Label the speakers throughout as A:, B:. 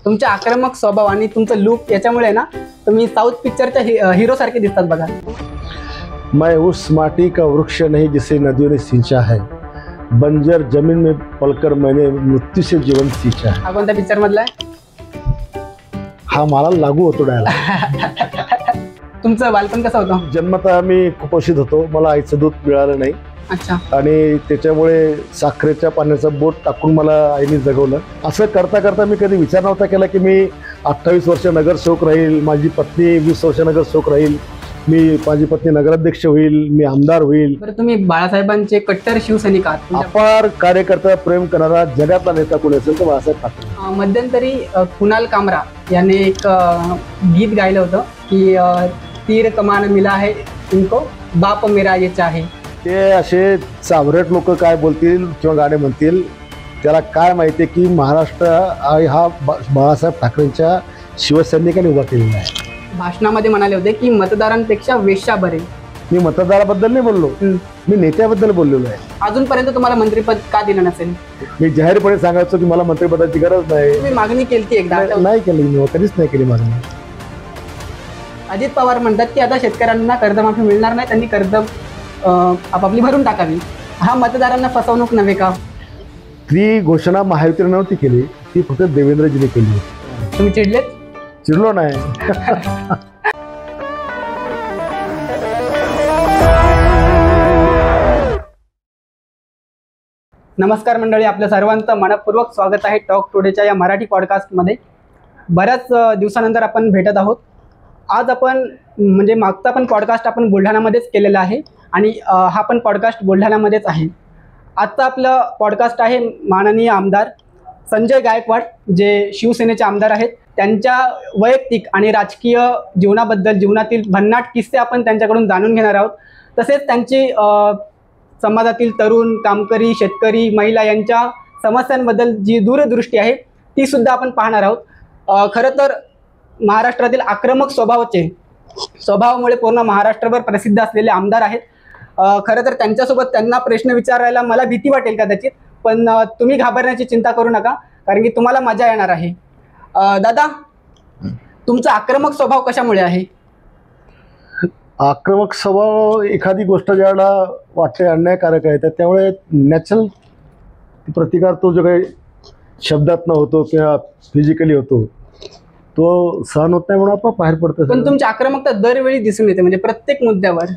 A: तुमचा आक्रमक स्वभाव आणि तुमचं लुक याच्यामुळे ना तुम्ही साऊथ पिक्चरच्या हिरो सारखे दिसतात बघा।
B: मैं उस माटी का वृक्ष नहीं जिसे नदियों ने सींचा है, बंजर जमीन में पलकर मैंने मृत्यु से जीवन सींचा है।
A: हा कोणत्या पिक्चर मधला आहे?
B: हा मला लागू होतो डायलॉग।
A: तुमचं बालपण कसं होतं?
B: जन्मतः मी कुपोषित होतो, मला आईचं दूध मिळालं नाही।
A: अच्छा।
B: आणि त्याच्यामुळे साखरेच्या पाण्याचं बोट टाकून मला आईने जगवलं। असं करता करता मी कधी विचार नव्हता केला की मी 28 वर्ष नगरसेवक राहील, माझी पत्नी 20 वर्ष नगरसेवक राहील, माझी पत्नी नगराध्यक्ष होईल, मी आमदार होईल।
A: बरं, तुम्ही बाळासाहेबांचे कट्टर शिवसैनिक आहात।
B: अपार कार्यकर्ता प्रेम करणारा जगातला नेता कोणी असेल तर बाळासाहेब ठाकरे।
A: मध्यंतरी कुणाल कामरा याने एक गीत गायलं होतं की तीर कमान मिला है इनको, बाप मेरा ये चाहे।
B: ते असे चावरेट लोक काय बोलतील किंवा गाणे म्हणतील, त्याला काय माहिती आहे की महाराष्ट्र हा बाळासाहेब ठाकरेंच्या शिवसैनिकांनी उभा केलेला आहे।
A: भाषणामध्ये म्हणाले होते की मतदारांपेक्षा वेश्या बरे।
B: मी मतदाराबद्दल नाही बोललो, मी नेत्याबद्दल बोललेलो आहे।
A: अजूनपर्यंत तुम्हाला मंत्रिपद का दिलं नसेल?
B: मी जाहीरपणे सांगायचो की मला मंत्रिपदाची गरज नाही।
A: तुम्ही मागणी केली एकदा?
B: नाही केली, मी कधीच नाही केली मागणी।
A: अजित पवार म्हणतात की आता शेतकऱ्यांना कर्जमाफी मिळणार नाही, त्यांनी कर्ज आपापली भरून टाकावी। हा मतदारांना फसवणूक नव्हे का?
B: ती घोषणा महायुतीने नव्हती केली, ती फक्त देवेंद्रजीने केली।
A: तुम्ही चिडलेत?
B: चिडलो नाही।
A: नमस्कार मंडळी, आपल्या सर्वांचं मनपूर्वक स्वागत आहे टॉक टुडेच्या या मराठी पॉडकास्टमध्ये। बऱ्याच दिवसानंतर आपण भेटत आहोत। आज आपण म्हणजे मागचा पण पॉडकास्ट आपण बुलढाणामध्येच केलेला आहे आणि हा पण पॉडकास्ट बुलढाण्यामध्येच आहे। आजचा आपलं पॉडकास्ट आहे माननीय आमदार संजय गायकवाड, जे शिवसेनेचे आमदार आहेत। त्यांच्या वैयक्तिक आणि राजकीय जीवनाबद्दल, जीवनातील भन्नाट किस्से आपण त्यांच्याकडून जाणून घेणार आहोत। तसेच त्यांची समाजातील तरुण, कामकरी, शेतकरी, महिला यांच्या समस्यांबद्दल जी दूरदृष्टी आहे ती सुद्धा आपण पाहणार आहोत। खरं तर महाराष्ट्रातील आक्रमक स्वभावामुळे पूर्ण महाराष्ट्रभर प्रसिद्ध असलेले आमदार आहेत। खरं तर त्यांच्यासोबत त्यांना प्रश्न विचारायला मला भीती वाटेल कदाचित, पण तुम्ही घाबरण्याची चिंता करू नका, कारण की तुम्हाला मजा येणार आहे। दादा, तुमचा आक्रमक स्वभाव कशामुळे आहे?
B: आक्रमक स्वभाव एखादी गोष्ट ज्याला वाटते अन्यायकारक आहे त्यामुळे नॅचरल प्रतिकार तो जो काही शब्दात न होतो किंवा फिजिकली होतो तो सहन होत नाही म्हणून आपण बाहेर पडतो।
A: पण तुमची आक्रमकता दरवेळी दिसून येते, म्हणजे प्रत्येक मुद्द्यावर।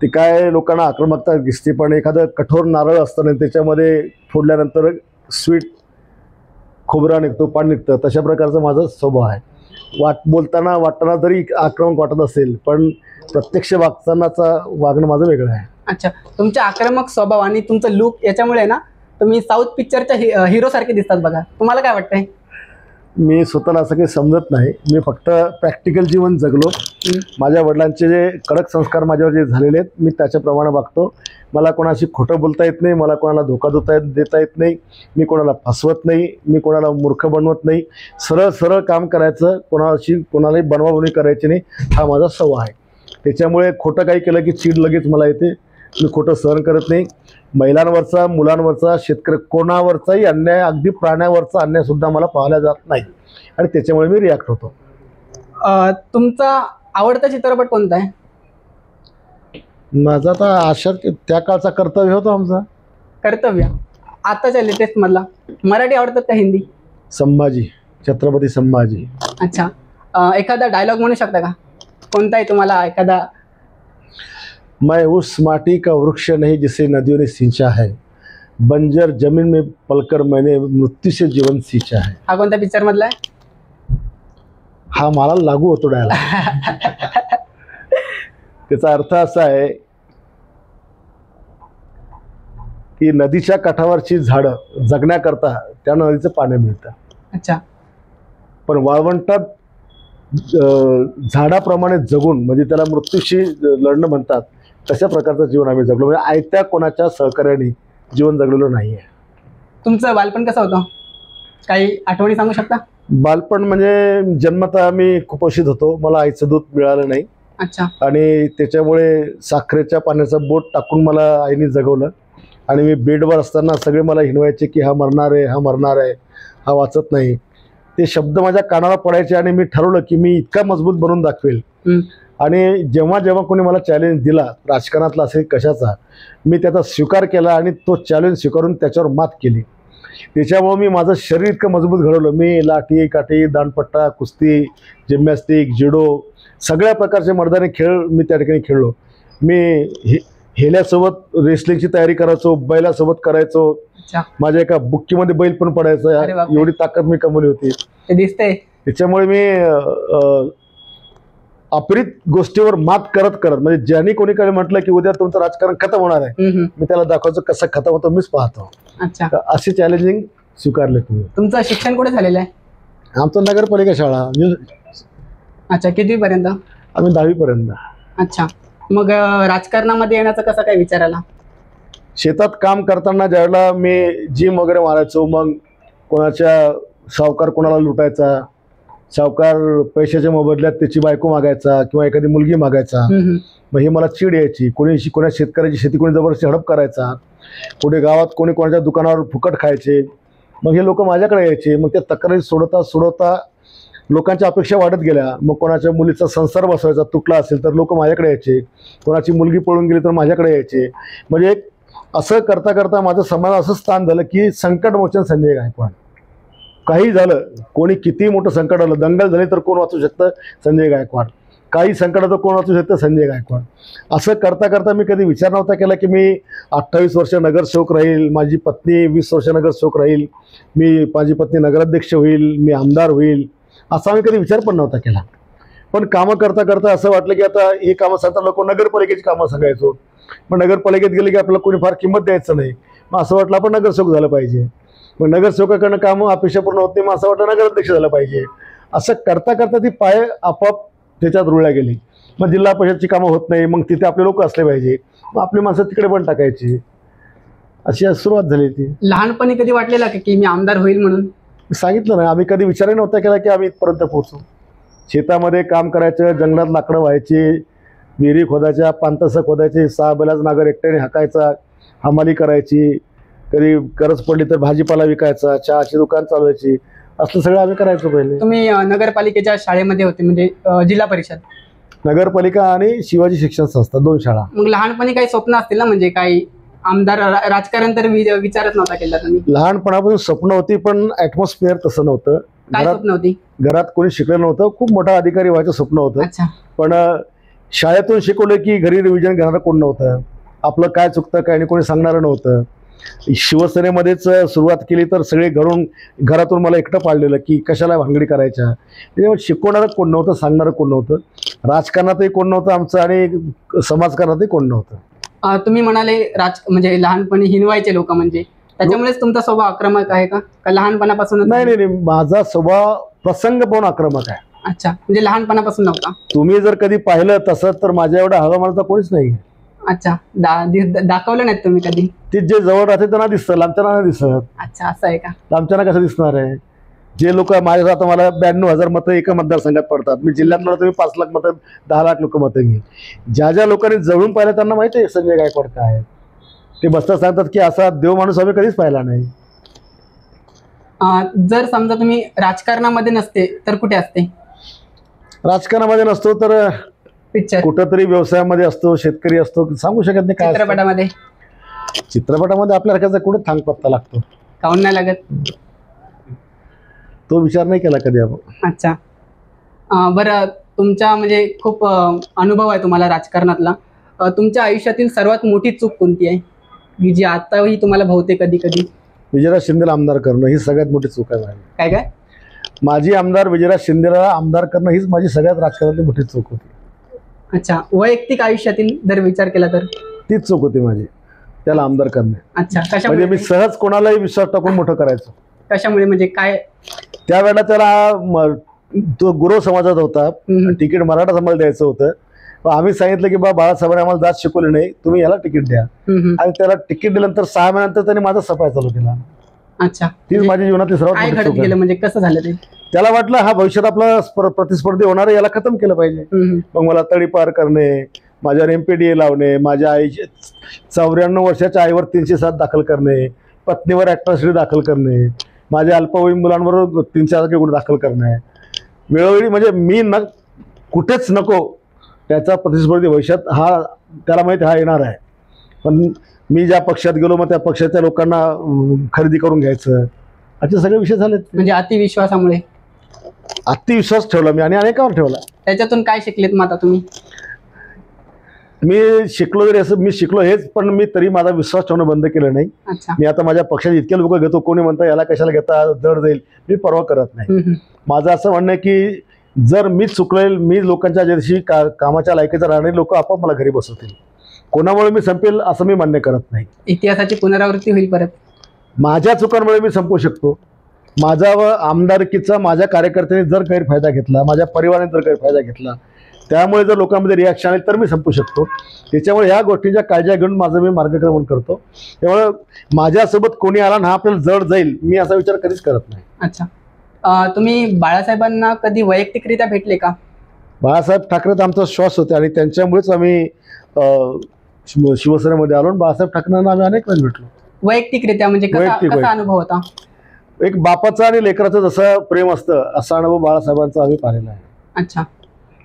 B: ते काय लोकांना आक्रमकता दिसते, पण एखादं कठोर नारळ असतं ना त्याच्यामध्ये फोडल्यानंतर स्वीट खोबरा निघतो, पाणी निघतं, तशा प्रकारचा माझा स्वभाव आहे। बोलताना वाटताना जरी आक्रमक वाटत असेल, पण प्रत्यक्ष वागणं माझं वेगळं आहे।
A: अच्छा, तुमच्या आक्रमक स्वभाव आणि तुमचं लुक याच्यामुळे ना तुम्ही साऊथ पिक्चरच्या हिरो सारखे दिसतात बघा। तुम्हाला काय वाटतंय?
B: मी स्वतःला असं काही समजत नाही, मी फक्त प्रॅक्टिकल जीवन जगलो। माझ्या वडिलांचे जे कडक संस्कार माझ्यावर जे झालेले आहेत मी त्याच्याप्रमाणे वागतो। मला कोणाशी खोटं बोलता येत नाही, मला कोणाला धोका देता येत नाही, मी कोणाला फसवत नाही, मी कोणाला मूर्ख बनवत नाही। सरळ सरळ काम करायचं, कोणालाही बनवाबनवी करायची नाही, हा माझा स्वभाव आहे। त्याच्यामुळे खोटं काही केलं की चीड लगेच मला येते, मी खोटं सहन करत नाही। महिलांवरचा, मुलांवरचा, शेतकरी कोणावरचाही अन्याय, अगदी प्राण्यावरचा अन्यायसुद्धा मला पाहायला जात नाही आणि त्याच्यामुळे मी रिॲक्ट होतो।
A: तुमचा आवडता चित्रपट कोणता आहे?
B: माझा तर आशा त्या काळचा कर्तव्य होता आमचा।
A: कर्तव्य आताच्या लेटेस्ट मधला मराठी आवडतात का हिंदी?
B: संभाजी, छत्रपती संभाजी।
A: अच्छा, एखादा डायलॉग म्हणू शकता का? कोणताही तुम्हाला एखादा?
B: मैं उस माटी का वृक्ष नहीं जिसे नदियों ने सींचा है, बंजर जमीन में पलकर मैंने मृत्यु से जीवन सींचा है।
A: हा कोणत्या पिक्चर मधला आहे?
B: हा मला लागू होतो डायलॉग। त्याचा अर्थ असा आहे की नदीच्या काठावरची झाडं जगण्याकरता त्या नदीचं पाणी मिळतं।
A: अच्छा,
B: पण वाळवंटात झाडाप्रमाणे जगून म्हणजे त्याला मृत्यूशी लढणं म्हणतात, तशा प्रकारचं जीवन आम्ही जगलो, म्हणजे आयत्या कोणाच्या सहकार्याने जीवन जगलेलं नाही आहे।
A: तुमचं बालपण कसं होतं? काही आठवणी सांगू शकता?
B: बालपण म्हणजे जन्मतः मी कुपोषित होतो, मला आईचं दूध मिळालं नाही।
A: अच्छा।
B: आणि त्याच्यामुळे साखरेच्या पाण्याचं बोट टाकून मला आईने जगवलं आणि मी बेडवर असताना सगळे मला हिणवायचे की हा मरणार आहे, हा मरणार आहे, हा वाचत नाही। ते शब्द माझ्या कानाला पडायचे आणि मी ठरवलं की मी इतका मजबूत बनवून दाखवेल. आणि जेव्हा जेव्हा कोणी मला चॅलेंज दिला, राजकारणातला असेल कशाचा, मी त्याचा स्वीकार केला आणि तो चॅलेंज स्वीकारून त्याच्यावर मात केली. त्याच्यामुळे मी माझं शरीर इतकं मजबूत घडवलं. मी लाठी काठी, दांडपट्टा, कुस्ती, जिम्नॅस्टिक, जुडो सगळ्या प्रकारचे मर्दानी खेळ मी त्या ठिकाणी खेळलो. मी हेल्यासोबत रेसलिंगची तयारी करायचो, बैलासोबत करायचो. माझ्या एका बुक्कीमध्ये बैल पण पडायचा, एवढी ताकद मी कमवली होती.
A: ते दिसतंय.
B: त्याच्यामुळे मी अपरित गोष्टीवर मात करत करत, म्हणजे ज्यांनी कोणीकडे म्हटलं की उद्या तुमचं राजकारण खतम होणार आहे, मी त्याला दाखवायचं कसं खतम होतं मीच पाहतो.
A: अच्छा,
B: अशी चॅलेंजिंग स्वीकारले तुम्ही.
A: तुमचं शिक्षण कुठे झालेलं आहे?
B: आमचं नगरपालिका शाळा.
A: अच्छा, कितवीपर्यंत?
B: आम्ही 10वी पर्यंत.
A: अच्छा, मग राजकारणामध्ये येण्याचा कसा काय विचार आला?
B: शेतात काम करताना ज्यावेळेला मी जिम वगैरे मारायचो, मग कोणाच्या सावकार कोणाला लुटायचा, सावकार पैशाच्या मोबदल्यात त्याची बायको मागायचा किंवा एखादी मुलगी मागायचा, मग ही मला चीड यायची. कोणा शेतकऱ्याची शेती कोणी जबरदस्ती हडप करायचा, कुठे गावात कोणी कोणाच्या दुकानावर फुकट खायचे, मग हे लोक माझ्याकडे यायचे. मग त्या तक्रारी सोडवता लोकांच्या अपेक्षा वाढत गेल्या. मग कोणाच्या मुलीचा संसार बसवायचा तुटला असेल तर लोक माझ्याकडे यायचे, कोणाची मुलगी पळून गेली तर माझ्याकडे यायचे. म्हणजे असं करता करता माझं समाज असं स्थान झालं की संकटमोचन संजय गायकवाड. काही झालं, कोणी किती मोठं संकट आलं, दंगल झाली तर कोण वाचू शकतं? संजय गायकवाड. काही संकट आलं तर कोण वाचू शकतं? संजय गायकवाड. असं करता करता मी कधी विचार नव्हता केला की मी 28 वर्ष नगरसेवक राहील, माझी पत्नी 20 वर्ष नगरसेवक राहील, माझी पत्नी नगराध्यक्ष होईल, मी आमदार होईल, असा मी कधी विचार पण नव्हता केला. पण कामं करता करता असं वाटलं की आता हे कामं सांगता लोक नगरपालिकेची कामं सांगायचो. मग नगरपालिकेत गेले की आपल्याला कोणी फार किंमत द्यायचं नाही. मग असं वाटलं आपण नगरसेवक झालं पाहिजे. मग नगरसेवकाकडनं कामं अपेक्षा पूर्ण होत नाही, मग असं वाटलं नगराध्यक्ष झालं पाहिजे. असं करता करता ती पाय आपोआप त्याच्यात रुळल्या गेली. मग जिल्हा परिषदची कामं होत नाही, मग तिथे आपले लोक असले पाहिजे, मग आपली माणसं तिकडे पण टाकायची. अशी सुरुवात झाली ती.
A: लहानपणी कधी वाटलेलं की मी आमदार होईल म्हणून?
B: सांगितलं ना, आम्ही कधी विचारही नव्हता केला की आम्ही इथपर्यंत पोहोचू. शेतामध्ये काम करायचं, जंगलात लाकडं व्हायची, विहिरी खोदायच्या, पांतसं खोदायचे, 6 बैलाचा नागर एकट्याने हाकायचा, हमाली करायची, कधी गरज पडली तर भाजीपाला विकायचा, चहाची दुकान चालवायची, असलं सगळं आम्ही करायचो पहिले.
A: तुम्ही नगरपालिकेच्या शाळेमध्ये होते म्हणजे जिल्हा परिषद?
B: नगरपालिका आणि शिवाजी शिक्षण संस्था 2 शाळा.
A: मग लहानपणी काही स्वप्न असतील ना, म्हणजे काही आमदार राजकारण तर विचारच नव्हता केला तुम्ही?
B: लहानपणापासून स्वप्न होती, पण ऍटमॉस्फिअर तसं नव्हतं.
A: काय स्वप्न होती?
B: घरात कोणी शिकलं नव्हतं, खूप मोठा अधिकारी व्हायचं स्वप्न होतं.
A: अच्छा.
B: पण शाळेतून शिकवलं की घरी रिव्हिजन घेणारं कोण नव्हतं, आपलं काय चुकतं काय नाही कोणी सांगणारं नव्हतं. शिवसेनेमध्येच सुरुवात केली तर सगळे घरातून मला एकटं पाडलेलं की कशाला भानगडी करायच्या. त्याच्यामुळे शिकवणारं कोण नव्हतं, सांगणारं कोण नव्हतं, राजकारणातही कोण नव्हतं आमचं आणि समाजकारणातही कोण नव्हतं.
A: तुम्ही म्हणाले म्हणजे लहानपणी हिनवायचे लोक, म्हणजे त्याच्यामुळेच तुमचा स्वभाव आक्रमक आहे का लहानपणापासून?
B: नाही, माझा स्वभाव प्रसंग पण आक्रमक आहे.
A: अच्छा, म्हणजे लहानपणापासून नव्हता?
B: तुम्ही जर कधी पाहिलं तसं तर माझ्या एवढा हवामानाचा कोणीच नाही.
A: अच्छा, दाखवलं नाहीत तुम्ही कधी?
B: ते जे जवळ राहते त्यांना दिसतं, लांबच्यांना नाही दिसत.
A: अच्छा, असं आहे का?
B: लांबच्यांना कसं दिसणार आहे? जे लोक माझ्या आता मला 92,000 मतं एका मतदारसंघात पडतात, मी जिल्ह्यातला तुम्ही 5 लाख मतं 10 लाख लोक मतं घेईल. ज्या लोकांनी जवळून पाहिलं त्यांना माहिती आहे संजय गायकवाड काय आहे. ते बसतात सांगतात की असा देव माणूस आम्ही कधीच पाहिला नाही.
A: जर समजा तुम्ही राजकारणामध्ये नसते तर कुठे असते?
B: राजकारणामध्ये नसतो तर
A: पिक्चर
B: कुठंतरी व्यवसायामध्ये असतो, शेतकरी असतो, सांगू शकत नाही. काय चित्रपटामध्ये आपल्या कुठे थांग पत्ता लागतो?
A: काऊन नाही लागत?
B: तो विचार नाही केला कधी आपण.
A: अच्छा, बरं, तुमच्या म्हणजे खूप अनुभव आहे तुम्हाला राजकारणातला. तुमच्या आयुष्यातील सर्वात मोठी चूक कोणती आहे की जी आताही तुम्हाला भावते कधी कधी?
B: विजयराज शिंदेला आमदार करणं ही सगळ्यात मोठी चूक आहे.
A: काय काय?
B: माझी आमदार विजयराज शिंदेला आमदार करणं हीच माझी सगळ्यात राजकारणातली मोठी चूक होती.
A: अच्छा, वैयक्तिक आयुष्यातील जर विचार केला तर?
B: तीच चूक होती माझी, त्याला आमदार करणे.
A: अच्छा,
B: म्हणजे मी सहज कोणालाही विश्वास टाकून मोठं करायचो.
A: कशामुळे, म्हणजे काय?
B: त्यावेळेला त्याला तो गुरव समाजात होता, तिकीट मराठा समाजाला द्यायचं होतं. आम्ही सांगितलं की बाळासाहेबांनी आम्हाला जात शिकवली नाही, तुम्ही याला तिकीट द्या. आणि त्याला तिकीट दिल्यानंतर 6 महिन्यानंतर त्यांनी माझा सफाई चालू केला.
A: अच्छा,
B: तीच माझी जीवनातली सर्वात मोठी चूक आहे.
A: म्हणजे कसं झालं ते? त्याला
B: वाटलं हा भविष्यात आपला प्रतिस्पर्धी होणार आहे, याला खतम केलं पाहिजे. मग मला तडीपार करणे, माझ्यावर MPDA लावणे, माझ्या आईच्या 94 वर्षाच्या आईवर 307 दाखल करणे, पत्नीवर ॲट्रॉसिटी दाखल करणे, माझ्या अल्पवयीन मुलांवर 3-4 गुन्हे दाखल करणं आहे. वेळोवेळी म्हणजे मी न कुठेच नको त्याचा प्रतिस्पर्धी भविष्यात हा त्याला माहिती हा येणार आहे. पण मी ज्या पक्षात गेलो मग त्या पक्षाच्या लोकांना खरेदी करून घ्यायचं, असे सगळे विषय झालेत.
A: म्हणजे अतिविश्वासामुळे
B: अतिविश्वास ठेवला मी आणि अनेकावर ठेवला.
A: त्याच्यातून काय शिकलेत मग आता तुम्ही?
B: मी शिकलो जरी असं मी शिकलो हेच, पण मी तरी माझा विश्वास ठेवणं बंद केलं नाही.
A: अच्छा.
B: मी आता माझ्या पक्षाचे इतके लोक घेतो, कोणी म्हणतं याला कशाला घेता, जड जाईल, मी परवा करत नाही. माझं असं म्हणणं आहे की जर मीच चुकलेल, मी लोकांच्या जशी कामाच्या लायकीचं राहणारी लोक आपोआप मला घरी बसवतील. कोणामुळे मी संपेल असं मी मान्य करत नाही.
A: इतिहासाची पुनरावृत्ती होईल परत.
B: माझ्या चुकांमुळे मी संपू शकतो. माझा व आमदारकीचा माझ्या कार्यकर्त्यांनी जर गैरफायदा घेतला, माझ्या परिवाराने जर गैरफायदा घेतला, त्यामुळे जर लोकांमध्ये रिॲक्शन आली तर मी संपू शकतो. त्याच्यामुळे ह्या गोष्टींच्या काळजी घेऊन माझं मी मार्गक्रमण करतो. त्यामुळे माझ्यासोबत कोणी आला ना आपल्याला जड जाईल मी असा विचार कधीच करत नाही.
A: अच्छा. तुम्ही बाळासाहेबांना कधी वैयक्तिकरित्या भेटले का?
B: बाळासाहेब ठाकरे तर आमचा श्वास होते आणि त्यांच्यामुळेच आम्ही शिवसेनेमध्ये आलो. बाळासाहेब ठाकरेंना आम्ही अनेक वेळेस भेटलो.
A: वैयक्तिकरित्या म्हणजे कसा अनुभव होता?
B: एक बापाचा आणि लेकराचं जसं प्रेम असतं असा अनुभव बाळासाहेबांचा आम्ही पाहिलेला आहे.
A: अच्छा.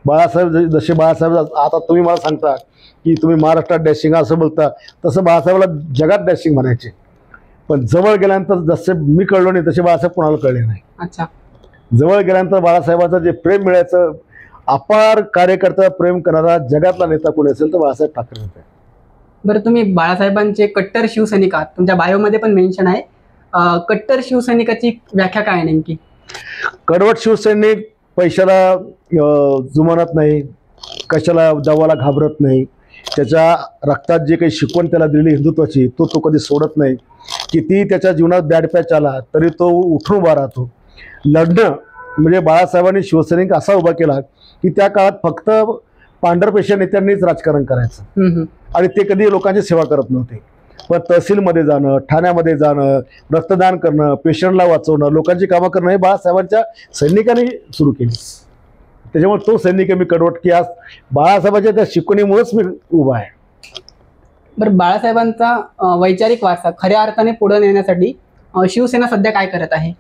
B: बाळासाहेब जसे बाळासाहेब आता तुम्ही मला सांगता की तुम्ही महाराष्ट्रात डॅशिंग असं बोलता, तसं बाळासाहेबाला जगात डॅशिंग म्हणायचे. पण जवळ गेल्यानंतर जसे मी कळलो नाही तसे बाळासाहेब कोणाला कळले नाही.
A: अच्छा.
B: जवळ गेल्यानंतर बाळासाहेबाचं जे प्रेम मिळायचं, अपार कार्यकर्ता प्रेम करणारा जगातला नेता कोणी असेल तर बाळासाहेब ठाकरे होते.
A: बरं, तुम्ही बाळासाहेबांचे कट्टर शिवसैनिक आहात, तुमच्या बायोमध्ये पण मेन्शन आहे. कट्टर शिवसैनिकाची व्याख्या काय आहे नेमकी?
B: कडवट शिवसैनिक पैशाला जुमानत नाही, कशाला दवाला घाबरत नाही, त्याच्या रक्तात जे काही शिकवण त्याला दिलेली हिंदुत्वाची तो कधी सोडत नाही. किती त्याच्या जीवनात बॅड पॅच आला तरी तो उठून उभा राहतो. लढणं म्हणजे बाळासाहेबांनी शिवसैनिक असा उभा केला की त्या काळात फक्त पांढरपेशा नेत्यांनीच राजकारण करायचं आणि ते कधी लोकांची सेवा करत नव्हते. पण तहसीलमध्ये जाणं, ठाण्यामध्ये जाणं, रक्तदान करणं, पेशंटला वाचवणं, लोकांची कामं करणं हे बाळासाहेबांच्या सैनिकांनी सुरू केली. त्याच्यामुळे तो सैनिक मी कडवट की आज बाळासाहेबांच्या त्या शिकवणीमुळेच मी उभा आहे.
A: बरं, बाळासाहेबांचा वैचारिक वारसा खऱ्या अर्थाने पुढे नेण्यासाठी शिवसेना सध्या काय करत आहे?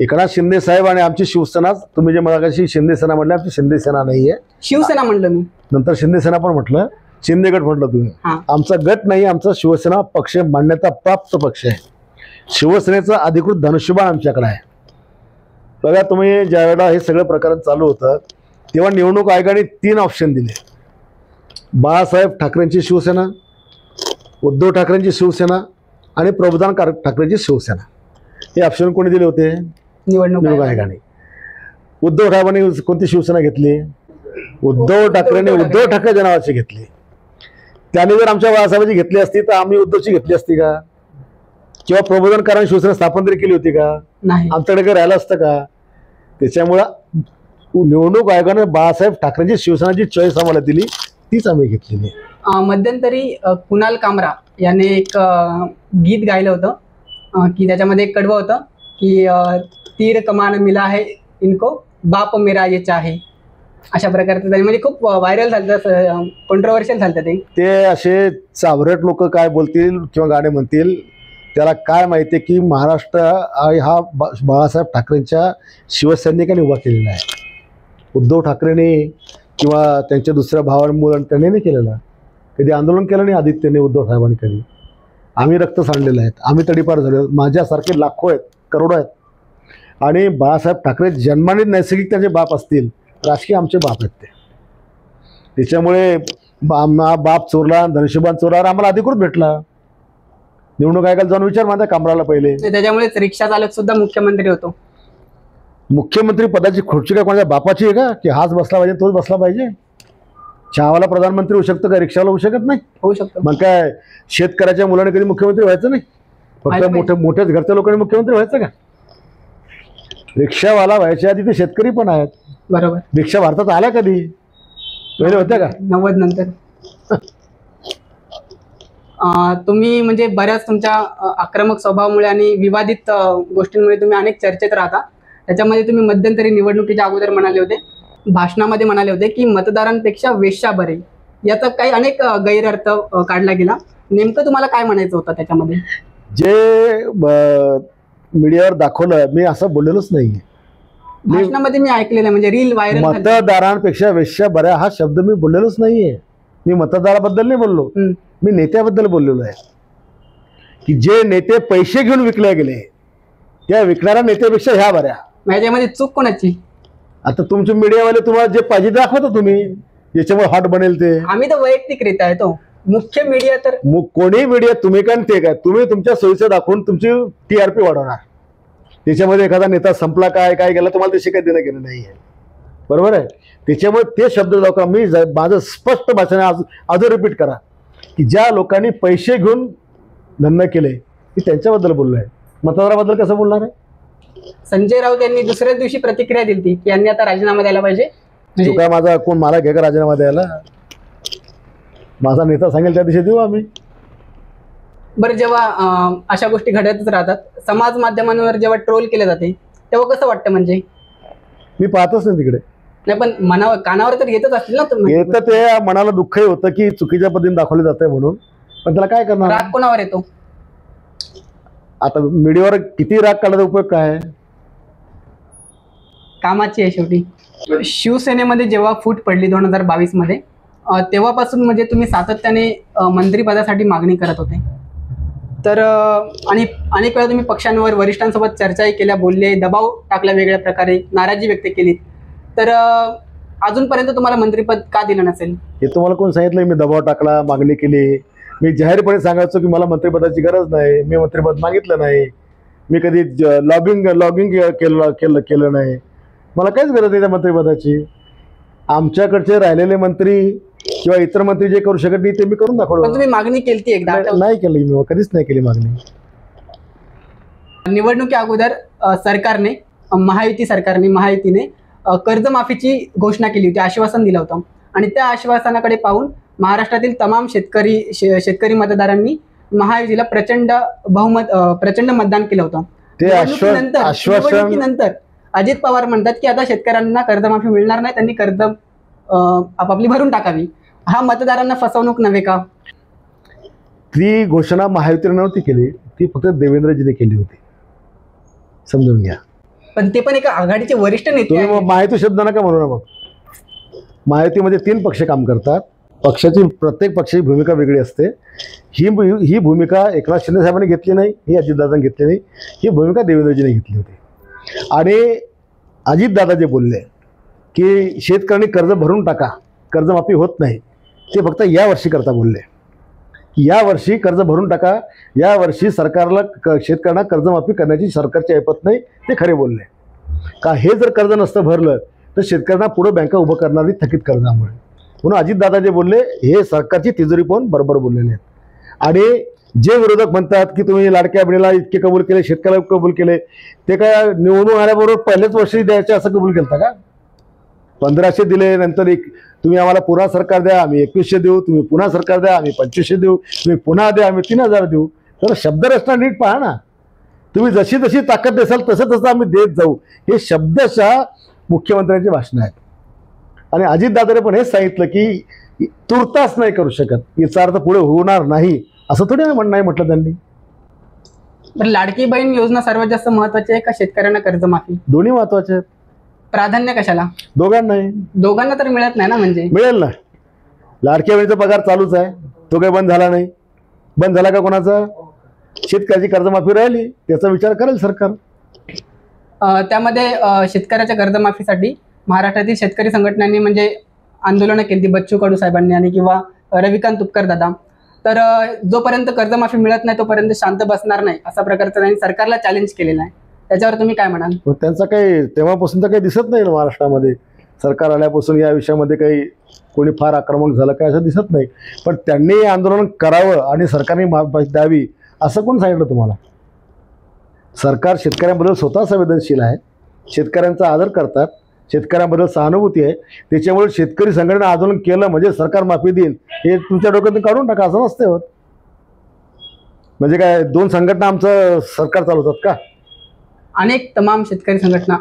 B: एकनाथ शिंदे साहेब आणि आमची शिवसेना, तुम्ही जे मगाशी शिंदे सेना म्हटलं, आमची शिंदे सेना नाहीये,
A: शिवसेना म्हणलं मी.
B: नंतर शिंदे सेना पण म्हटलं, शिंदे गट म्हटलं तुम्ही. आमचा गट नाही, आमचा शिवसेना पक्ष मान्यता प्राप्त पक्ष आहे. शिवसेनेचं अधिकृत धनुष्यबाण आमच्याकडे आहे. बघा, तुम्ही ज्या वेळेला हे सगळं प्रकरण चालू होतं तेव्हा निवडणूक आयोगाने 3 ऑप्शन दिले. बाळासाहेब ठाकरेंची शिवसेना, उद्धव ठाकरेंची शिवसेना आणि प्रबोधन ठाकरेंची शिवसेना. हे ऑप्शन कोणी दिले होते?
A: निवडणूक
B: आयोगाने. उद्धव ठाकरेंनी कोणती शिवसेना घेतली? उद्धव ठाकरेंनी उद्धव ठाकरे नावाची घेतली. त्याने जर आमच्या बाळासाहेबांची घेतली असती तर आम्ही उद्धवची घेतली असती का? किंवा प्रबोधनकारांनी शिवसेना स्थापन तरी केली होती का?
A: नाही.
B: आमच्याकडे काही राहिलं असतं का? त्याच्यामुळं निवडणूक आयोगाने बाळासाहेब ठाकरेंची शिवसेना जी चॉईस आम्हाला दिली तीच आम्ही घेतलेली.
A: मध्यंतरी कुणाल कामरा याने एक गीत गायलं होतं की त्याच्यामध्ये एक कडवं होतं की तीर कमान मिला है इनको, बाप मेरा ये चाहे, अशा प्रकारचं. म्हणजे खूप व्हायरल झालं, कॉन्ट्रोवर्शियल झालं ते
B: असे चावरट लोक काय बोलतील किंवा गाणे म्हणतील त्याला काय माहिती आहे की महाराष्ट्र हा बाळासाहेब ठाकरेंच्या शिवसैनिकांनी उभा केलेला आहे. उद्धव ठाकरेंनी किंवा त्यांच्या दुसऱ्या भावांमुळे त्यांनी नाही केलेला. कधी आंदोलन केलं नाही आदित्यने, उद्धव साहेबांनी कधी. आम्ही रक्त सांडलेलं आहे, आम्ही तडीपार झालो. माझ्यासारखे लाखो आहेत, करोडो आहेत. आणि बाळासाहेब ठाकरे जन्माने नैसर्गिक त्यांचे बाप असतील, राजकीय आमचे बाप आहेत ते. त्याच्यामुळे बाप चोरला, धनुष्यबाण चोरला, आम्हाला अधिकृत भेटला. निवडणूक आयोगाला जाऊन विचार माझ्या कामराला पहिले.
A: त्याच्यामुळेच रिक्षा चालक सुद्धा मुख्यमंत्री होतो.
B: मुख्यमंत्री पदाची खुर्ची काय कोणाच्या बापाची आहे का की हाच बसला पाहिजे तोच बसला पाहिजे? चहावाला प्रधानमंत्री होऊ शकतो का? रिक्षावाला होऊ शकत नाही?
A: होऊ शकतो.
B: मग काय शेतकऱ्याच्या मुलाने कधी मुख्यमंत्री व्हायचं नाही? फक्त मोठ्याच घरच्या लोकांनी मुख्यमंत्री व्हायचं का? रिक्षावाला व्हायच्या आधी ते शेतकरी पण आहेत.
A: बरोबर.
B: रिक्षा भारतात आल्या कधी? पहिले होत्या का?
A: 90 नंतर. तुम्ही म्हणजे बऱ्याच तुमच्या आक्रमक स्वभावामुळे आणि विवादित गोष्टींमुळे तुम्ही अनेक चर्चेत राहता. त्याच्यामध्ये तुम्ही मध्यंतरी निवडणुकीच्या अगोदर म्हणाले होते, भाषणामध्ये म्हणाले होते की मतदारांपेक्षा वेश्या बरे. याचा काही अनेक गैरअर्थ काढला गेला. नेमकं तुम्हाला काय म्हणायचं होतं त्याच्यामध्ये?
B: जे मीडियावर दाखवलं, मी असं बोललेलोच नाहीये.
A: भाषणामध्ये मी ऐकलेलं आहे, म्हणजे रील व्हायरल
B: मतदारांपेक्षा वेश्या बऱ्या हा शब्द मी बोललेलोच नाहीये. मी मतदाराबद्दल नाही बोललो, मी नेत्याबद्दल बोललेलो आहे की जे नेते पैसे घेऊन विकले गेले त्या विकणाऱ्या नेत्यापेक्षा ह्या बऱ्या.
A: याच्यामध्ये चूक कोणाची?
B: आता तुमचे मीडियावाले तुम्हाला जे पाहिजे दाखवता तुम्ही, ज्याच्यामुळे हॉट बनेल ते.
A: आम्ही तर वैयक्तिकरित्या आहे, तो मुख्य मीडिया तर
B: कोणी मीडिया तुम्ही काय ते काय, तुम्ही तुमच्या सोयीचं दाखवून तुमची TRP वाढवणार. त्याच्यामध्ये एखादा नेता संपला काय काय गेला तुम्हाला त्याशी काही देणं घेणं नाहीये, बरोबर आहे. त्याच्यामुळे ते शब्द दाखवा. मी माझं स्पष्ट भाषण अजून रिपीट करा की ज्या लोकांनी पैसे घेऊन धंदा केले की त्यांच्याबद्दल बोललोय. मतदाराबद्दल कसं बोलणार आहे?
A: संजय राऊत यांनी दुसऱ्याच दिवशी प्रतिक्रिया दिली की यांनी आता राजीनामा द्यायला पाहिजे.
B: तो काय माझा कोण मला घे का राजीनामा द्यायला? माझा नेता सांगेल त्या दिवशी देऊ आम्ही.
A: बरं, जेव्हा अशा गोष्टी घडतच राहतात, समाज माध्यमांवर जेव्हा ट्रोल केले जाते तेव्हा कसं वाटतं? म्हणजे
B: मी पाहतच नाही तिकडे.
A: नाही, पण मनावर कानावर तर येतच असतील ना तुम्ही.
B: येतं ते मनाला दुःखही होतं की चुकीच्या पद्धतीने दाखवले जाते म्हणून, पण त्याला काय करणार?
A: राग कोणावर येतो?
B: आता मीडियावर किती राग काढायचा उपयोग काय?
A: कामाची आहे शेवटी. शिवसेनेमध्ये जेव्हा फूट पडली 2022 मध्ये, तेव्हापासून म्हणजे तुम्ही सातत्याने मंत्रिपदासाठी मागणी करत होते. तर आणि अनेक वेळा तुम्ही पक्षांवर वरिष्ठांसोबत चर्चाही केल्या, बोलले, दबाव टाकला, वेगळ्या प्रकारे नाराजी व्यक्त केली. तर अजूनपर्यंत तुम्हाला मंत्रिपद का दिलं नसेल?
B: हे तुम्हाला कोण सांगितलं? मी दबाव टाकला, मागणी केली? मी जाहीरपणे सांगायचो की मला मंत्रिपदाची गरज नाही, मी मंत्रिपद मागितलं नाही, मी कधी लॉगिंग केलं नाही, मला काहीच गरज नाही त्या मंत्रिपदाची. आमच्याकडचे राहिलेले मंत्री किंवा इतर मंत्री जे करू शकत नाही ते मी करून दाखवलं.
A: तुम्ही मागणी केली एकदा?
B: नाही केली, मी कधीच नाही केली मागणी.
A: निवडणुकी अगोदर सरकारने, महायुतीने कर्जमाफीची घोषणा केली होती, आश्वासन दिलं होतं. आणि त्या आश्वासनाकडे पाहून महाराष्ट्रातील तमाम शेतकरी मतदारांनी महायुतीला प्रचंड मतदान केलं होतं. निवडणुकीनंतर अजित पवार म्हणतात की आता शेतकऱ्यांना कर्जमाफी मिळणार नाही, त्यांनी कर्ज आपापली भरून टाकावी. हा मतदारांना फसवणूक नव्हे का?
B: ती घोषणा महायुतीने नव्हती केली, ती फक्त देवेंद्रजीने केली होती, समजून घ्या.
A: पण ते पण एका आघाडीचे वरिष्ठ नेते.
B: तुम्ही मग महायुती शब्द नका म्हणू ना. मग महायुतीमध्ये 3 पक्ष काम करतात, पक्षाची प्रत्येक पक्षाची भूमिका वेगळी असते. ही भूमिका एकनाथ शिंदे साहेबांनी घेतली नाही, ही अजितदादांनी घेतली नाही, ही भूमिका देवेंद्रजीने घेतली होती. आणि अजितदादा जे बोलले की शेतकऱ्यांनी कर्ज भरून टाका, कर्जमाफी होत नाही, ते फक्त या वर्षी करता बोलले की या वर्षी कर्ज भरून टाका, या वर्षी सरकारला शेतकऱ्यांना कर्जमाफी करण्याची सरकारची ऐपत नाही, ते खरे बोलले. का हे जर कर्ज नसतं भरलं तर शेतकऱ्यांना पुढे बँका उभं करणारी थकीत कर्जामुळे. म्हणून अजितदादा जे बोलले हे सरकारची तिजोरी पाहून बरोबर बोललेले आहेत. आणि जे विरोधक म्हणतात की तुम्ही लाडक्या बहिणीला इतके कबूल केले, शेतकऱ्याला कबूल केले, ते काय निवडून आल्याबरोबर पहिल्याच वर्षी द्यायचे असं कबूल केलं का? 1500 दिले, नंतर तुम्ही आम्हाला पुन्हा सरकार द्या, आम्ही 2100 देऊ, तुम्ही पुन्हा सरकार द्या, आम्ही 2500 देऊ, तुम्ही पुन्हा द्या, आम्ही 3000 देऊ. तर शब्दरचना नीट पहा ना. तुम्ही जशी जशी ताकद देसाल तसं तसं आम्ही देत जाऊ. हे शब्दशः मुख्यमंत्र्यांची भाषणं आहेत. आणि अजितदादाने पण हेच सांगितलं की तुर्तास नाही करू शकत, याचा अर्थ पुढे होणार नाही असं थोडी नाही म्हटलं त्यांनी.
A: लाडकी बहीण योजना सर्वात जास्त महत्वाची आहे का शेतकऱ्यांना कर्जमाफी?
B: दोन्ही महत्वाचे आहेत.
A: प्राधान्य कशाला?
B: दोघांनाही.
A: दोघांना तर मिळत नाही ना. म्हणजे
B: मिळेल ना. लाडक्या बहिणीचा पगार चालूच आहे, तो काही बंद झाला नाही. बंद झाला का कोणाचा? शेतकऱ्याची कर्जमाफी राहिली, त्याचा विचार करेल सरकार.
A: त्यामध्ये शेतकऱ्याच्या कर्जमाफीसाठी महाराष्ट्रातील शेतकरी संघटनांनी म्हणजे आंदोलनं केली, बच्चू कडू साहेबांनी आणि किंवा रविकांत तुपकर दादा. तर जोपर्यंत कर्जमाफी मिळत नाही तोपर्यंत शांत बसणार नाही असा प्रकारचं त्यांनी सरकारला चॅलेंज केलेलं आहे. त्याच्यावर तुम्ही काय म्हणाल?
B: त्यांचा काही तेव्हापासून तर काही दिसत नाही ना महाराष्ट्रामध्ये. सरकार आल्यापासून या विषयामध्ये काही कोणी फार आक्रमक झालं काय असं दिसत नाही. पण त्यांनी आंदोलन करावं आणि सरकारने द्यावी असं कोण सांगितलं तुम्हाला? सरकार शेतकऱ्यांबद्दल स्वतः संवेदनशील आहे, शेतकऱ्यांचा आदर करतात, शेतकऱ्यांबद्दल सहानुभूती आहे. त्याच्यामुळे शेतकरी संघटना आंदोलन केलं म्हणजे सरकार माफी देईल हे तुमच्या डोक्यातून काढून टाका, असं नसते होत. म्हणजे काय 2 संघटना आमचं सरकार चालवतात का?
A: अनेक तमाम शेतकरी संघटना.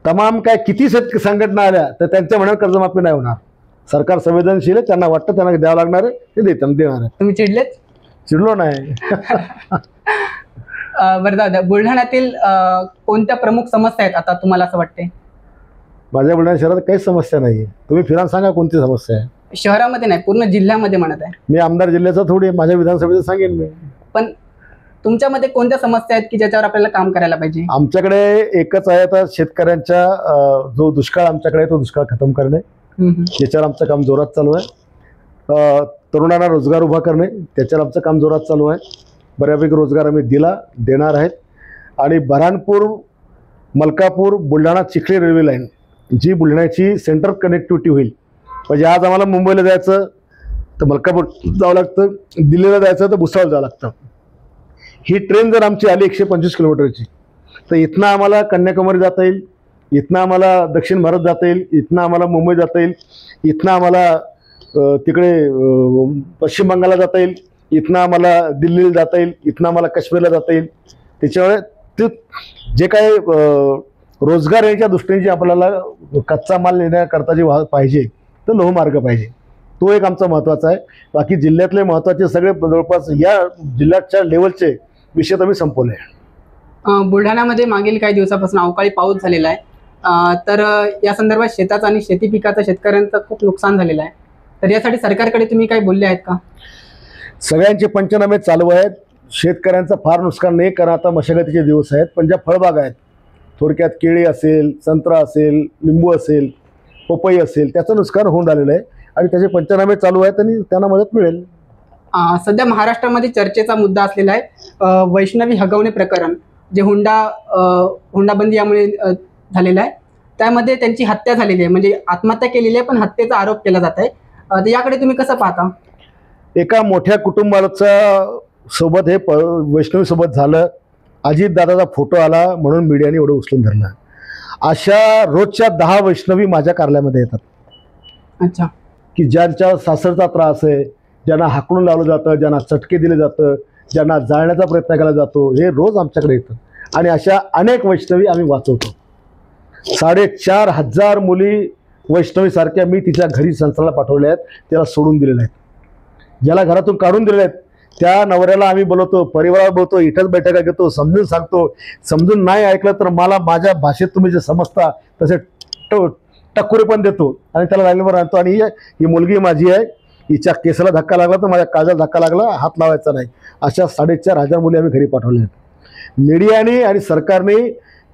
B: तमाम काय किती संघटना आल्या तर त्यांच्या मनात कर्जमाफी नाही होणार. सरकार संवेदनशील आहे, त्यांना वाटतं त्यांना द्यावं लागणार आहे, ते देणार आहे.
A: तुम्ही चिडलेत?
B: चिडलो नाही.
A: बरं जाऊ द्या. बुलढाण्यातील कोणत्या प्रमुख समस्या आहेत आता तुम्हाला असं वाटते?
B: माझ्या बुलढाणा शहरात काहीच समस्या नाही. तुम्ही फिरान सांगा कोणती समस्या आहे.
A: शहरामध्ये नाही, पूर्ण जिल्ह्यामध्ये म्हणत आहे.
B: मी आमदार जिल्ह्याचा थोडी माझ्या विधानसभेचं सांगेन मी.
A: पण तुमच्यामध्ये कोणत्या समस्या आहेत की ज्याच्यावर आपल्याला काम करायला पाहिजे?
B: आमच्याकडे एकच आहे, तर शेतकऱ्यांच्या जो दुष्काळ आमच्याकडे आहे तो दुष्काळ खतम करणे, त्याच्यावर आमचं काम जोरात चालू आहे. तरुणांना रोजगार उभा करणे, त्याच्यावर आमचं काम जोरात चालू आहे. बऱ्यापैकी रोजगार आम्ही देणार आहेत. आणि बऱ्हाणपूर मलकापूर बुलढाणा चिखली रेल्वे लाईन जी बुलढाण्याची सेंट्रल कनेक्टिव्हिटी होईल. म्हणजे आज आम्हाला मुंबईला जायचं तर मलकापूर जावं लागतं, दिल्लीला जायचं तर भुसावळ जावं लागतं. ही ट्रेन जर आमची आली 125 किलोमीटरची, तर इथनं आम्हाला कन्याकुमारी जाता येईल, इथनं आम्हाला दक्षिण भारत जाता येईल, इथनं आम्हाला मुंबई जाता येईल, इथनं आम्हाला तिकडे पश्चिम बंगालला जाता येईल, इथनं आम्हाला दिल्लीला जाता येईल, इथनं आम्हाला काश्मीरला जाता येईल. त्याच्यामुळे ते जे काही रोजगार याच्या दृष्टीने जे आपल्याला कच्चा माल नेण्याकरता जे पाहिजे तर लोहमार्ग पाहिजे, तो एक आमचा महत्त्वाचा आहे. बाकी जिल्ह्यातले महत्त्वाचे सगळे जवळपास या जिल्ह्याच्या लेवलचे विषय तर मी संपवले.
A: बुलढाण्यामध्ये मागील काही दिवसापासून अवकाळी पाऊस झालेला आहे, तर या संदर्भात शेताचं आणि शेती पिकाचं शेतकऱ्यांचं खूप नुकसान झालेलं आहे. तर यासाठी सरकारकडे तुम्ही काही बोलले आहेत का?
B: सगळ्यांचे पंचनामे चालू आहेत. शेतकऱ्यांचं फार नुकसान नाही, कारण आता मशागतीचे दिवस आहेत. पण ज्या फळबाग आहेत, थोडक्यात केळी असेल, संत्रा असेल, लिंबू असेल, पपई असेल, त्याचं नुकसान होऊन राहिलेलं आहे आणि त्याचे पंचनामे चालू आहेत आणि त्यांना मदत मिळेल.
A: सध्या महाराष्ट्रामध्ये चर्चेचा मुद्दा असलेला आहे वैष्णवी हगवणे प्रकरण, जे हुंडाबंदी यामुळे झालेलं आहे. त्यामध्ये त्यांची हत्या झालेली आहे, म्हणजे आत्महत्या केलेली आहे पण हत्येचा आरोप केला जात आहे. तर याकडे तुम्ही कसं पाहता?
B: एका मोठ्या कुटुंबाचा सोबत हे वैष्णवी सोबत झालं, अजितदादाचा फोटो आला म्हणून मीडियाने एवढं उचलून धरलं. अशा रोजच्या 10 वैष्णवी माझ्या कार्यालयामध्ये येतात.
A: अच्छा.
B: की ज्यांच्या सासरचा त्रास आहे, ज्यांना हाकलून लावलं जातं, ज्यांना चटके दिले जातं, ज्यांना जाळण्याचा प्रयत्न केला जातो, हे रोज आमच्याकडे येतात. आणि अशा अनेक वैष्णवी आम्ही वाचवतो. 4,500 मुली वैष्णवीसारख्या मी तिच्या घरी संसाराला पाठवल्या आहेत, त्याला सोडून दिलेल्या आहेत. ज्याला घरातून काढून दिलेल्या आहेत त्या नवऱ्याला आम्ही बोलवतो, परिवाराला बोलवतो, इथंच बैठका घेतो, समजून सांगतो. समजून नाही ऐकलं तर मला माझ्या भाषेत तुम्ही जे समजता तसे टक्कुरे पण देतो आणि त्याला लाईनवर आणतो. आणि ही मुलगी माझी आहे, हिच्या केसाला धक्का लागला तर माझ्या काळजाला धक्का लागला, हात लावायचा नाही. अशा 4,500 मुली आम्ही घरी पाठवल्या आहेत. मीडियाने आणि सरकारने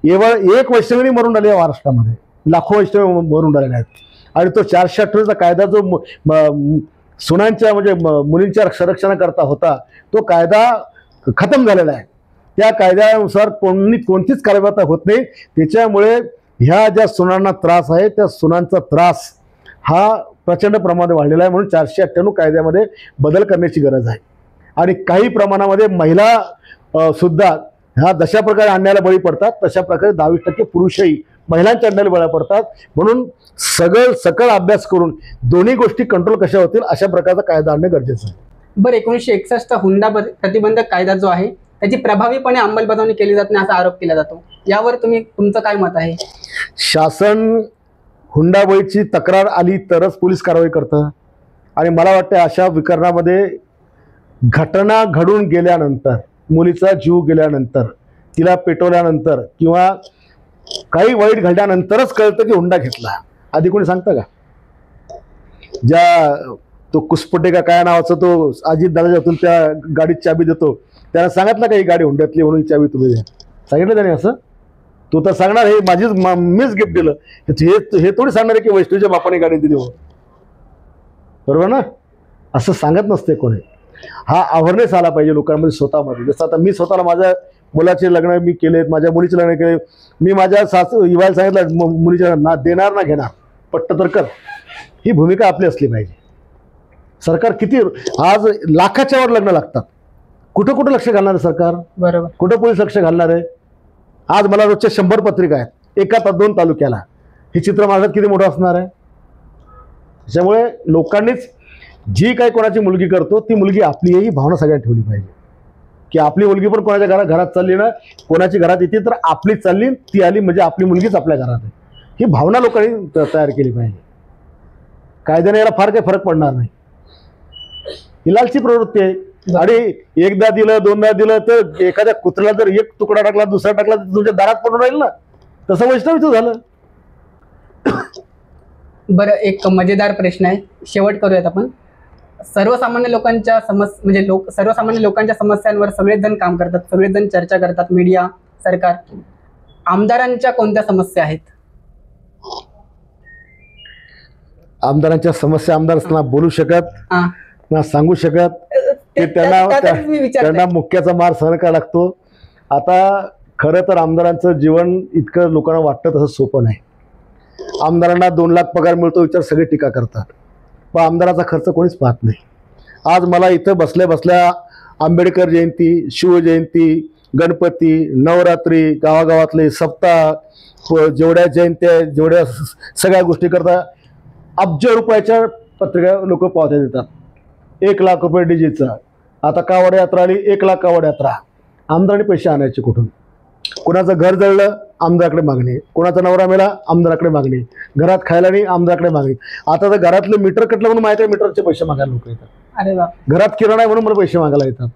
B: केवळ एक वैष्णवी मरून राहिली आहे महाराष्ट्रामध्ये, लाखो वैष्णवी मरून राहिल्या आहेत. आणि तो 498चा कायदा जो सुनांच्या म्हणजे मुलींच्या संरक्षणाकरता होता, तो कायदा खतम झालेला आहे. त्या कायद्यानुसार कोणतीच कारवाई होत नाही. त्याच्यामुळे ह्या ज्या सुनांना त्रास आहे त्या सुनांचा त्रास हा प्रचंड प्रमाणात वाढलेला आहे. म्हणून 498 कायद्यामध्ये बदल करण्याची गरज आहे. आणि काही प्रमाणामध्ये महिला सुद्धा ह्या जशा प्रकारे अन्यायाला बळी पडतात तशा प्रकारे 22% पुरुषही महिलांच्या अन्यायाला बळी पडतात. म्हणून सकळ अभ्यास करून दोन्ही गोष्टी कंट्रोल कशा होतील अशा प्रकारचा कायदा आणणे गरजेचं आहे.
A: बरं, 1961चा हुंडा प्रतिबंधक कायदा जो आहे त्याची प्रभावीपणे अंमलबजावणी केली जात नाही असा आरोप केला जातो. यावर तुमचं काय मत आहे?
B: शासन हुंडाबळीची तक्रार आली तरच पोलीस कारवाई करतं. आणि मला वाटतं अशा विकरणामध्ये घटना घडून गेल्यानंतर, मुलीचा जीव गेल्यानंतर, तिला पेटवल्यानंतर किंवा काही वाईट घडल्यानंतरच कळतं की हुंडा घेतला. आधी कोणी सांगतं का? ज्या तो कुसपटे का काय नावाचा तो अजितदादाच्यातून त्या गाडीत चाबी देतो, त्याला सांगितलं का ही गाडी हुंड्यातली म्हणून चाबी तुम्ही द्या? सांगितलं त्याने असं? तो तर सांगणार हे मीच गिफ्ट दिलं, हे थोडी सांगणार आहे की वैष्णवीच्या बापाने गाडी दिली हो. बरोबर ना? असं सांगत नसते कोणी. हा अवेअरनेस आला पाहिजे लोकांमध्ये स्वतःमध्ये. जसं आता मी स्वतःला माझ्या मुलाचे लग्न मी केलेत, माझ्या मुलीचे लग्न केले. मी माझ्या इवायला सांगितलं मुलीच्या ना देणार ना घेणार, पट्ट तर कर. ही भूमिका आपली असली पाहिजे. सरकार किती आज लाखाच्या वर लग्न लागतात, कुठं कुठं लक्ष घालणार आहे सरकार?
A: बरोबर.
B: कुठं पोलीस लक्ष घालणार आहे? आज मला रोजच्या 100 पत्रिका आहेत एका 2 तालुक्याला. हे चित्र माझ्यात किती मोठं असणार आहे? त्याच्यामुळे लोकांनीच जी काही कोणाची मुलगी करतो ती मुलगी आपली ही भावना सगळ्यांनी ठेवली पाहिजे की आपली मुलगी पण कोणाच्या घरात चालली ना, कोणाची घरात येते तर आपलीच चालली, ती आली म्हणजे आपली मुलगीच आपल्या घरात आहे. ही भावना लोकांनी तयार केली पाहिजे. कायद्याने याला फार काही फरक पडणार नाही. ही लालची प्रवृत्ती आहे. आणि एकदा दिलं दोनदा दिलं तर एखाद्या कुत्र्याला जर एक तुकडा टाकला दुसरा टाकला तर तुमच्या दारात पडून राहील ना. तसं वैष्णवीचं झालं.
A: बरं, एक मजेदार प्रश्न आहे, शेवट करूयात आपण. सर्वसामान्य लोकांच्या म्हणजे सर्वसामान्य लोकांच्या समस्यांवर सगळेच जण काम करतात, सगळेच जण चर्चा करतात, मीडिया, सरकार. आमदारांच्या कोणत्या समस्या आहेत?
B: आमदारांच्या समस्या आमदार ना बोलू शकत
A: हा,
B: ना सांगू शकत. ते
A: त्यातच मी विचारते.
B: त्यांना मुख्याचा मार सहन करावा लागतो. आता खरं तर आमदारांचं जीवन इतकं लोकांना वाटतं तसं सोपं नाही. आमदारांना 2 लाख पगार मिळतो विचार सगळे टीका करतात, पण आमदाराचा खर्च कोणीच पाहत नाही. आज मला इथं बसल्या बसल्या आंबेडकर जयंती, शिवजयंती, गणपती, नवरात्री, गावागावातले सप्ताह, जेवढ्या जयंत्या जेवढ्या सगळ्या गोष्टी करता अब्ज रुपयाच्या पत्रिका लोक पावत्या देतात. 1 लाख रुपये डीजेचा. आता कावड यात्रा आली, 1 लाख कावड यात्रा. आमदारांनी पैसे आणायचे कुठून? कोणाचं घर जळलं आमदाराकडे मागणी, कोणाचा नवरा मेला आमदाराकडे मागणी, घरात खायला नाही आमदाराकडे मागणी. आता तर घरातलं मीटर कटलं म्हणून माहिती आहे मीटरचे पैसे मागायला लोक येतात.
A: अरे बाप,
B: घरात किराणा आहे म्हणून मला पैसे मागायला येतात.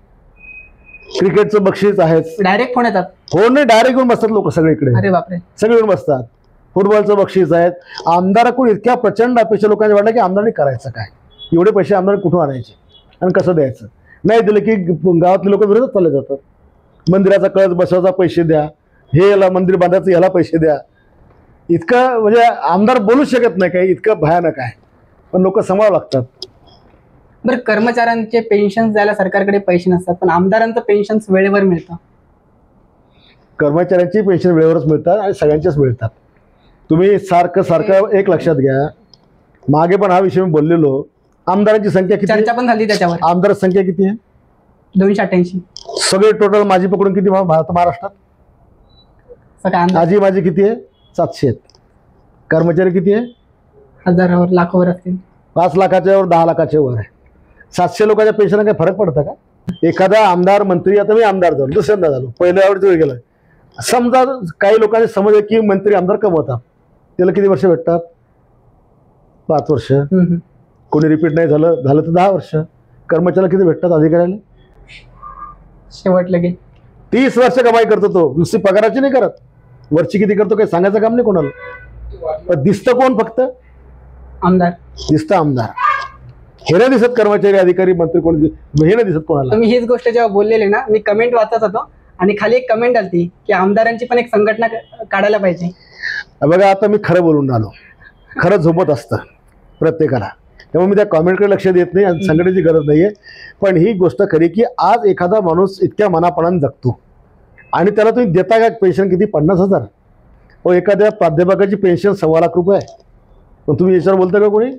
B: क्रिकेटचं बक्षीस आहेच,
A: डायरेक्ट फोन येतात.
B: फोन नाही डायरेक्ट येऊन बसतात लोक सगळीकडे.
A: अरे बापरे,
B: सगळे येऊन बसतात. फुटबॉलचं बक्षीस आहेत. आमदाराकडून इतक्या प्रचंड अपेक्षा लोकांच्या वाटल्या की आमदारांनी करायचं काय, एवढे पैसे आमदारांनी कुठून आणायचे आणि कसं द्यायचं. नाही दिलं की गावातले लोक विरोधात चालले जातात. मंदिराचा कळस बसवायचा पैसे द्या, हे याला मंदिर बांधायचं याला पैसे द्या. इतकं म्हणजे आमदार बोलू शकत नाही काही, इतकं भयानक आहे. पण लोक सांभाळावं लागतात.
A: बरं, कर्मचाऱ्यांचे पेन्शन द्यायला सरकारकडे पैसे नसतात, पण आमदारांचं पेन्शन वेळेवर मिळतं.
B: कर्मचाऱ्यांची पेन्शन वेळेवरच मिळतात आणि सगळ्यांच्याच मिळतात. तुम्ही सारखं एक लक्षात घ्या, मागे पण हा विषय मी बोललेलो. आमदारांची संख्या किती?
A: चर्चा पण झाली त्याच्यावर.
B: आमदार संख्या किती आहे?
A: 288.
B: सगळे टोटल माझी पकडून किती महाराष्ट्रात? आजी माझी किती आहे? 700 आहेत. कर्मचारी किती आहे?
A: हजारावर लाखोवर असतील.
B: 5 लाखाच्या वर 10 लाखाच्या वर आहे. 700 लोकांच्या पेन्शन काही फरक पडतं का? एखादा आमदार मंत्री, आता मी आमदार झालो, दुसऱ्यांदा झालो, पहिल्या वेळेस गेलं. समजा काही लोकांनी समजलं की मंत्री आमदार कमवतात, त्याला किती वर्ष भेटतात? 5 वर्ष. कोणी रिपीट नाही झालं तर 10 वर्ष. कर्मचाऱ्याला किती भेटतात? अधिकाऱ्याला
A: शेवट लगे
B: 30 वर्ष कमाई करतो तो. नुसती पगाराची नाही करत, वरची किती करतो काही सांगायचं काम नाही कोणाला. पण दिसतं कोण? फक्त
A: आमदार
B: दिसतं. आमदार हे नाही दिसत. कर्मचारी, अधिकारी, मंत्री कोण हे नाही दिसत कोणाला.
A: तुम्ही हीच गोष्ट जेव्हा बोललेली ना, मी कमेंट वाचत होतो आणि खाली एक कमेंट आली की आमदारांची पण एक संघटना काढायला पाहिजे.
B: बघा, आता मी खरं बोलून आलो. खरं झोपत असतं प्रत्येकाला, त्यामुळे मी त्या कॉमेंटकडे लक्ष देत नाही आणि संघटनेची गरज नाहीये. पण ही गोष्ट खरी की आज एखादा माणूस इतक्या मनापणाने जगतो आणि त्याला तुम्ही देता का पेन्शन किती? 50,000. व एखाद्या प्राध्यापकाची पेन्शन 1.25 लाख रुपये आहे. पण तुम्ही याच्यावर बोलता का कोणी?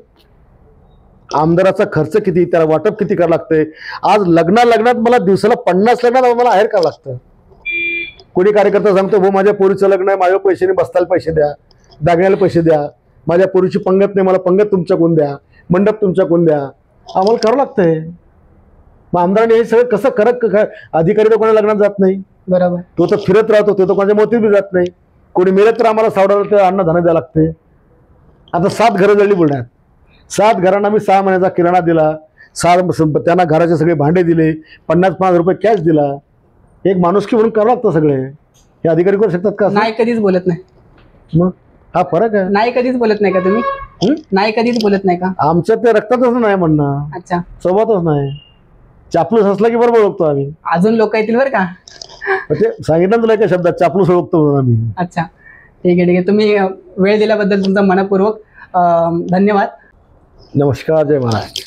B: आमदाराचा खर्च किती, त्याला वाटप किती करावं लागतंय. आज लग्नात मला दिवसाला 50 लग्नात मला आहेर करावं लागतं. कोणी कार्यकर्ता सांगतो हो माझ्या पोरीचं लग्न आहे, माझ्या पैशाने बसताला पैसे द्या, दागण्याला पैसे द्या, माझ्या पोरीची पंगत नाही, मला पंगत तुमच्याकडून द्या, मंडप तुमच्याकडून द्या. आम्हाला करावं लागतंय. मग आमदारांनी हे सगळं कसं करत? अधिकारी तर कोणा लग्नात जात नाही.
A: बरोबर,
B: तो तर फिरत राहतो, तो तर कोणाच्या मोतीत बी जात नाही. कोणी मिळत तर आम्हाला सावडाला ते अन्न धन द्यावं लागते. आता 7 घरं जळली बुलढाण्यात. 7 घरांना मी 6 महिन्याचा किराणा दिला, त्यांना घराचे सगळे भांडे दिले, 50-50 रुपये कॅश दिला. एक माणुसकी म्हणून करावं लागतं सगळे. हे अधिकारी करू शकतात का?
A: नाही, कधीच बोलत नाही.
B: मग हा फरक आहे.
A: नाही, कधीच बोलत नाही का तुम्ही? नाही, कधीच बोलत नाही का?
B: आमच्या ते रक्तातच नाही म्हणणं.
A: अच्छा,
B: सोबतच नाही. चापलूस असला की बरोबर ओळखतो आम्ही.
A: अजून लोक येतील बरं का.
B: ते सांगितलं तुला एका शब्दात, चापलूस ओळखतो म्हणून आम्ही.
A: अच्छा, ठीक आहे. तुम्ही वेळ दिल्याबद्दल तुमचा मनपूर्वक धन्यवाद.
B: नमस्कार. जय महाराज.